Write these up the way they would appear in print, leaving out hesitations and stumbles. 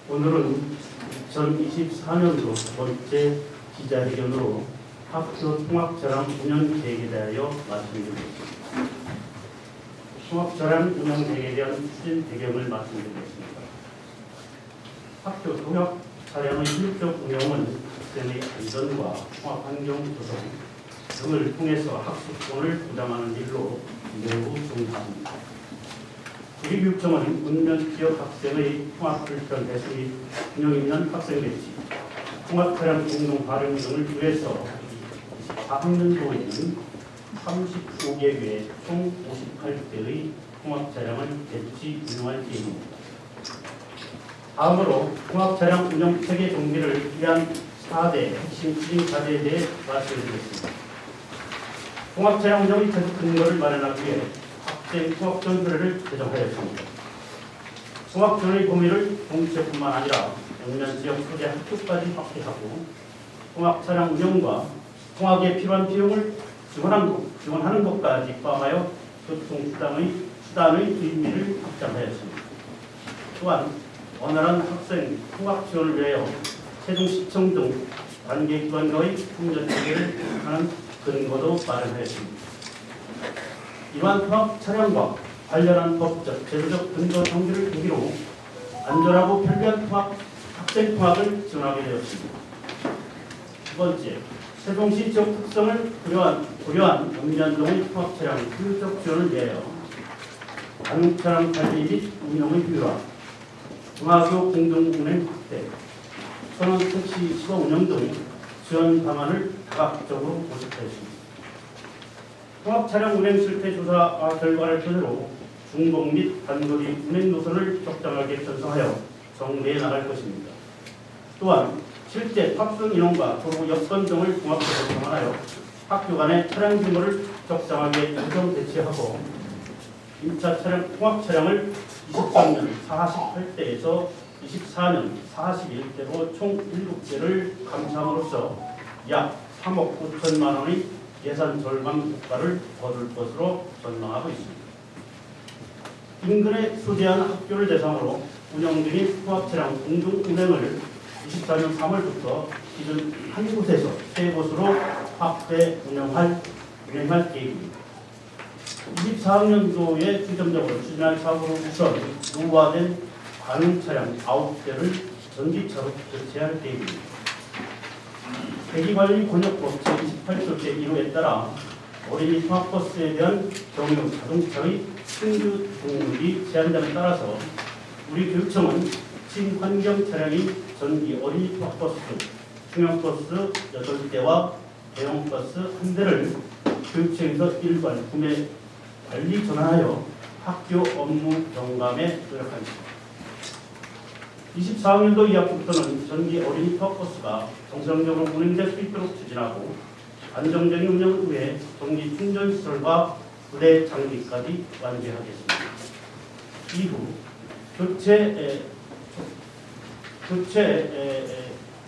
오늘은 2024년도 두 번째 기자회견으로 학교 통합전환 운영 계획에 대하여 말씀드리겠습니다. 통합전환 운영 계획에 대한 추진 배경을 말씀드리겠습니다. 학교 통합 차량의 효율적 운영은 학생의 안전과 통합 환경 조성 등을 통해서 학습권을 보장하는 일로 매우 중요합니다. 우리 교육청은 운전 지역 학생의 통합 불편 해소 및 균형 있는 학생 배치, 통합 차량 공동 활용 등을 위해서 4학년도에는 35개교에 총 58대의 통합 차량을 배치 운영할 계획입니다. 다음으로 통합 차량 운영 체계 정비를 위한 4대 핵심 추진 과제에 대해 말씀드리겠습니다. 통합 차량 운영의 제도 근거를 마련하기 위해 학생 통합전조례를 제정하였습니다. 통합전의 범위를 동체뿐만 아니라 영면 지역 소재 학교까지 확대하고 통합 차량 운영과 통합에 필요한 비용을 지원하는 것까지 포함하여 교통수단의 의미를 확장하였습니다. 또한 원활한 학생 통합 지원을 위하여 세종시청 등 관계기관과의 협력 체계를 하는 근거도 마련하였습니다. 이러한 통합 차량과 관련한 법적, 제도적 근거 정비를 계기로 안전하고 편리한 학생 통합을 지원하게 되었습니다. 두 번째, 세종시 지역 특성을 고려한 영미안동의 통합 차량 효율적 지원을 위하여 관용차량 관리 및 운영의 효율화, 중학교 공동운행 확대, 선원 택시 시범 운영 등 지원 방안을 다각적으로 모색하였습니다. 통합 차량 운행 실태 조사 결과를 토대로 중복 및 단거리 운행 노선을 적당하게 편성하여 정비해 나갈 것입니다. 또한 실제 탑승 인원과 도로 여건 등을 종합해서 정하여 학교 간의 차량 규모를 적당하게 조정 배치하고 임차 차량 통합 차량을 23년 48대에서 24년 41대로 총 7대를 감사함으로써 약 3억 5천만 원의 예산 절감 효과를 거둘 것으로 전망하고 있습니다. 인근에 소재한 학교를 대상으로 운영 중인 통합 차량 공동 운행을 24년 3월부터 기존 한 곳에서 세 곳으로 확대 운영할 계획입니다. 24학년도에 중점적으로 추진할 사업으로 우선 노후화된 관용 차량 9대를 전기차로 교체할 계획입니다. 대기관리권역법 제28조 제1호에 따라 어린이 통합버스에 대한 경유 자동차의 신규 등록이 제한됨에 따라서 우리 교육청은 친환경 차량인 전기 어린이 통합버스, 중형버스 8대와 대형버스 1대를 교육청에서 일괄 구매 관리 전환하여 학교 업무 경감에 노력하겠습니다. 24학년도 2학기부터는 전기 어린이 통합버스가 정상적으로 운행될 수 있도록 추진하고 안정적인 운영 후에 전기 충전시설과 부대 장비까지 완비하겠습니다. 이후 교체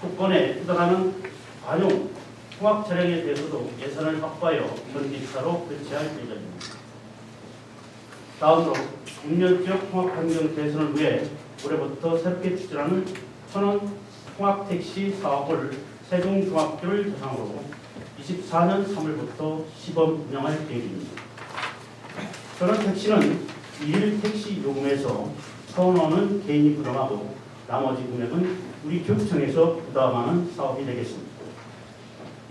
조건에 해당하는 관용 통합 차량에 대해서도 예산을 확보하여 전기차로 교체할 예정입니다. 다음으로 6년 지역 통합 환경 개선을 위해 올해부터 새롭게 추진하는 천원 통합 택시 사업을 세종중학교를 대상으로 24년 3월부터 시범 운영할 계획입니다. 천원 택시는 1일 택시 요금에서 1,000원은 개인이 부담하고 나머지 금액은 우리 교육청에서 부담하는 사업이 되겠습니다.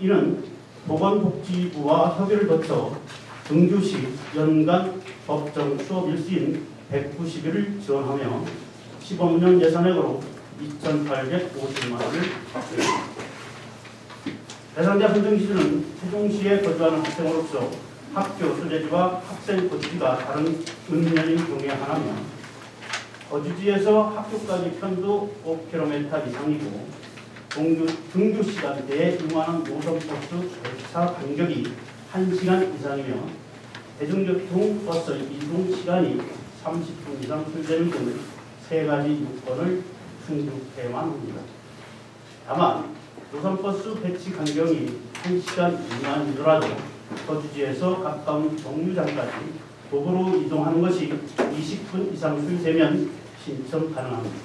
이는 보건복지부와 협의를 거쳐 등교시 연간 법정 수업 일수인 190일을 지원하며 시범 운영 예산액으로 2,850만 원을 확보했습니다. 대상자 선정 기준은 세종시에 거주하는 학생으로서 학교 소재지와 학생 거주지가 다른 읍면인 경우에 하나며 거주지에서 학교까지 편도 5km 이상이고 등교 시간대에 이용하는 노선버스 열차 간격이 1시간 이상이며 대중교통 버스 이동 시간이 30분 이상 소요되는 등 세 가지 요건을 충족해야만 합니다. 다만 노선버스 배치 간격이 1시간 미만이더라도 거주지에서 가까운 정류장까지 도보로 이동하는 것이 20분 이상 소요되면 신청 가능합니다.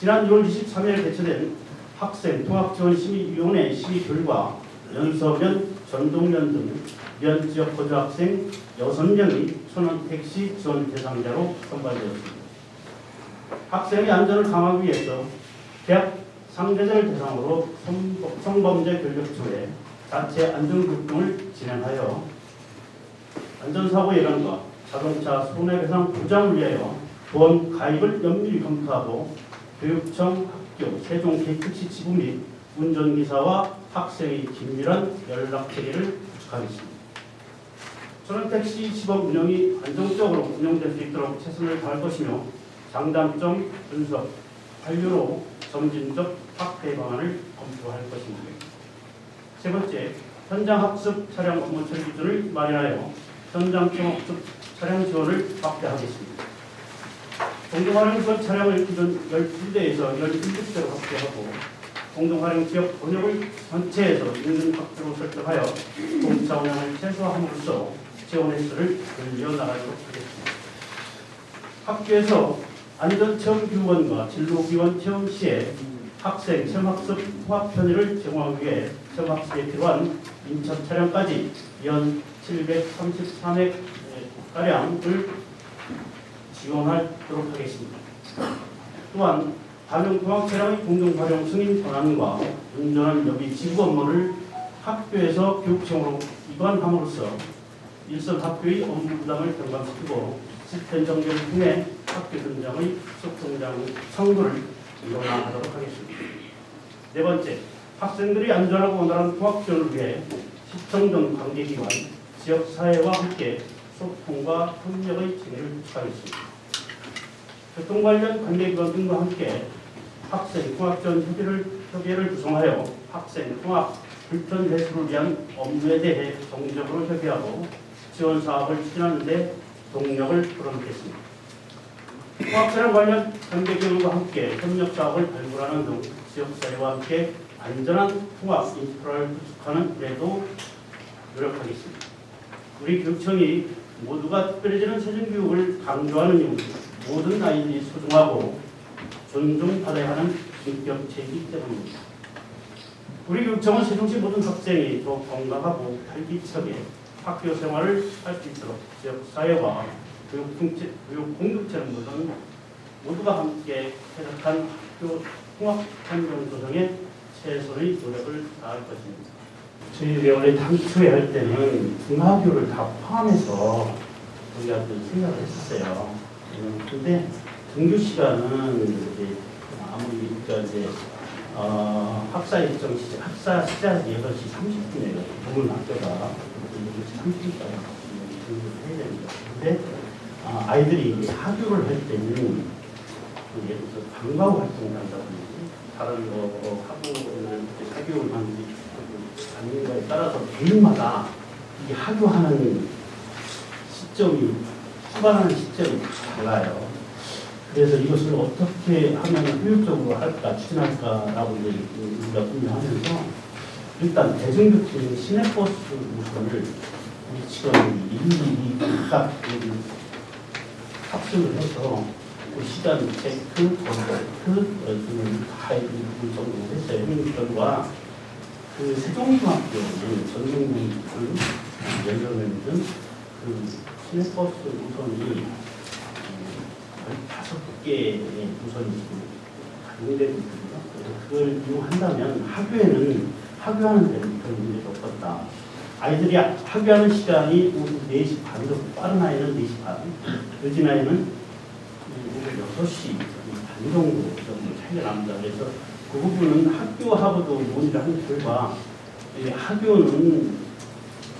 지난 6월 23일 개최된 학생 통합지원심의위원회 심의 결과 연서면, 전동면 등 면지역 거주학생 6명이 천원택시 지원 대상자로 선발되었습니다. 학생의 안전을 강화하기 위해서 대학 상대자를 대상으로 성범죄 결격초에 자체 안전교육 등을 진행하여 안전사고 예방과 자동차 손해배상 보장을 위하여 보험 가입을 면밀히 검토하고 교육청, 학교, 세종 K특시 지부 및 운전기사와 학생의 긴밀한 연락체계를 구축하겠습니다. 천원택시 시범 운영이 안정적으로 운영될 수 있도록 최선을 다할 것이며 장단점 분석, 완료로 점진적 확대 방안을 검토할 것입니다. 세 번째, 현장 학습 차량 업무 처리 기준을 마련하여 현장청 학습 차량 지원을 확대하겠습니다. 공동활용 지원 차량을 기존 12대에서 11대로 확대하고 공동활용 지역 번역을 전체에서 인근 확대로 설정하여 공차 운영을 최소화함으로써 지원 횟수를 늘려나가도록 하겠습니다. 학교에서 안전체험 교원과 진로기원 체험 시에 학생 체험학습 통합 편의를 제공하기 위해 체험학습에 필요한 인차 차량까지 연 733회가량을 지원하도록 하겠습니다. 또한 다른 통합 차량의 공동활용 승인 권한과 운전한 여비 지부 업무를 학교에서 교육청으로 이관함으로써 일선 학교의 업무 부담을 경감시키고 시스템 정비를 통해 학교 현장의 속성장 청구를 이뤄나가도록 하겠습니다. 네 번째, 학생들이 안전하고 원활한 통합 지원을 위해 시청 등 관계기관, 지역사회와 함께 소통과 협력의 체계를 구축하겠습니다. 교통 관련 관계기관 등과 함께 학생 통합지원 협의회를 구성하여 학생 통합 불편 해소를 위한 업무에 대해 정기적으로 협의하고 지원 사업을 추진하는 데 동력을 불어넣겠습니다. 통합차량 관련 관계기관과 함께 협력 사업을 발굴하는 등 지역사회와 함께 안전한 통합 인프라를 구축하는 데도 노력하겠습니다. 우리 교육청이 모두가 특별해지는 세종교육을 강조하는 이유, 모든 아이들이 소중하고 존중받아야 하는 인격체이기 때문입니다. 우리 교육청은 세종시 모든 학생이 더 건강하고 활기차게 학교 생활을 할 수 있도록 지역사회와 교육 공동체는 물론 모두가 함께 해석한 학교 통합 환경 조성에 최선의 노력을 다할 것입니다. 저희 원래 당초에 할 때는 중학교를 다 포함해서 우리가 생각을 했었어요. 근데 등교 시간은 이제 아무리 이제 학사 일정 시작, 학사 시작이 8시 30분이에요. 모든 학교가 8시 30분까지 등교를 해야 됩니다. 근데 아이들이 학교를 할 때는 예를 들어서 방과후 활동을 한다든지 다른 학교를 하는지 하는 거에 따라서 개인마다 이 학교하는 시점이 출발하는 시점이 달라요. 그래서 이것을 어떻게 하면 효율적으로 할까 추진할까라고 이제 우리가 고민하면서 일단 대중교통 시내버스 우선을 우리 지금 일일이 각각 합수를 해서 그 시간 체크, 컨택트 등을 다 정도로 했어요. 그 결과 그 세종중학교는 전국민 연령면은 그 시내버스 우선이 5개의 우선이 지금 가동되고 있거든요. 그래서 그걸 이용한다면 학교하는 데는 별 문제가 없었다. 아이들이 학교하는 시간이 오후 4시 반으로 빠른 아이는 4시 반, 늦은 아이는 오후 6시 반 정도 차이가 납니다. 그래서 그 부분은 학교하고도 논의를 한 결과 학교는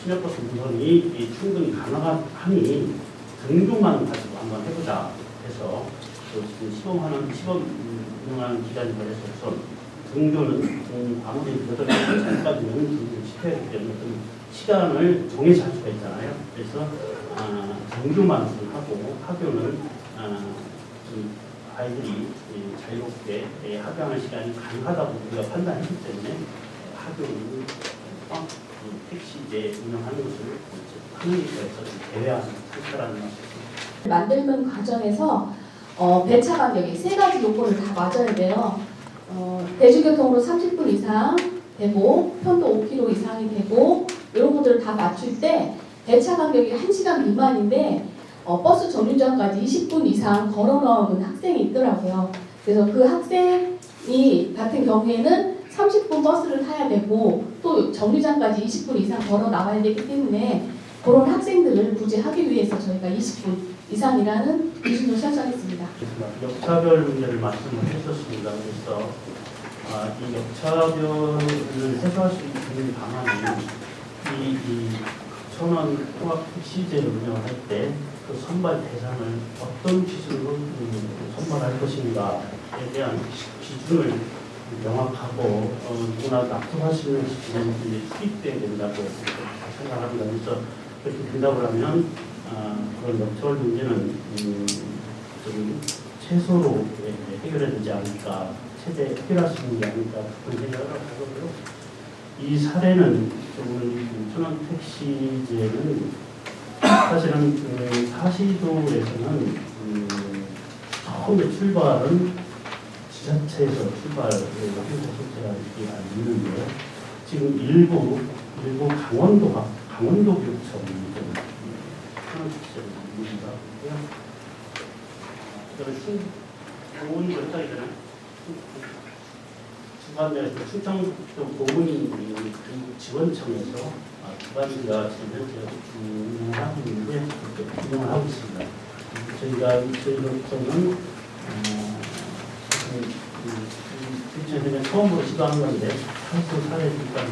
시내버스 우선이 충분히 가능하니 등교만 가지고 한번 해보자 해서 지금 시범 운영하는 기간이 걸려서 우선 등교는 아무리 8시 전까지는 등교를 시켜야 하기 때문에 시간을 정해서 할 수가 있잖아요. 그래서 등교만 하고 학교는 아이들이 자유롭게 학교하는 시간이 가능하다고 우리가 판단했기 때문에 학교는 택시제 운영하는 것을 하는 데 대해서 제외하는 상태라는 말씀입니다. 만들는 과정에서 배차 간격이 세 가지 요건을 다 맞아야 돼요. 대중교통으로 30분 이상 되고 편도 5km 이상이 되고 이런 것들을 다 맞출 때 배차 간격이 1시간 미만인데 버스 정류장까지 20분 이상 걸어 나오는 학생이 있더라고요. 그래서 그 학생이 같은 경우에는 30분 버스를 타야 되고 또 정류장까지 20분 이상 걸어 나와야 되기 때문에 그런 학생들을 구제하기 위해서 저희가 20분 이상이라는 기준을 설정했습니다. 역차별 문제를 말씀을 했었습니다. 그래서 이 역차별을 해소할 수 있는 방안이 이 천원 통합 택시제를 운영할 때 그 선발 대상을 어떤 기준으로 선발할 것인가에 대한 기준을 명확하고 누구나 납득할 수 있는 기준이 수립돼야 된다고 생각합니다. 그래서 그렇게 된다고 하면 그런 역차별 문제는 좀 최소로 해결해야 되지 않을까, 최대 해결할 수 있는 게 아닐까 그런 생각을 하고요. 이 사례는 천원 택시제는 사실은 사시도에서는 처음에 출발은 지자체에서 출발을 고속제가 있는데 지금 일부 강원도교육청이 천원 택시제를 만듭니다. 보훈 결정이잖아요. 주관내에서 충청도 보훈 지원청에서 주관위가 지금 운영을 하고 있는데 운영을 하고 있습니다. 저희로서는 처음으로 시도하는 건데 한수 사례 국가가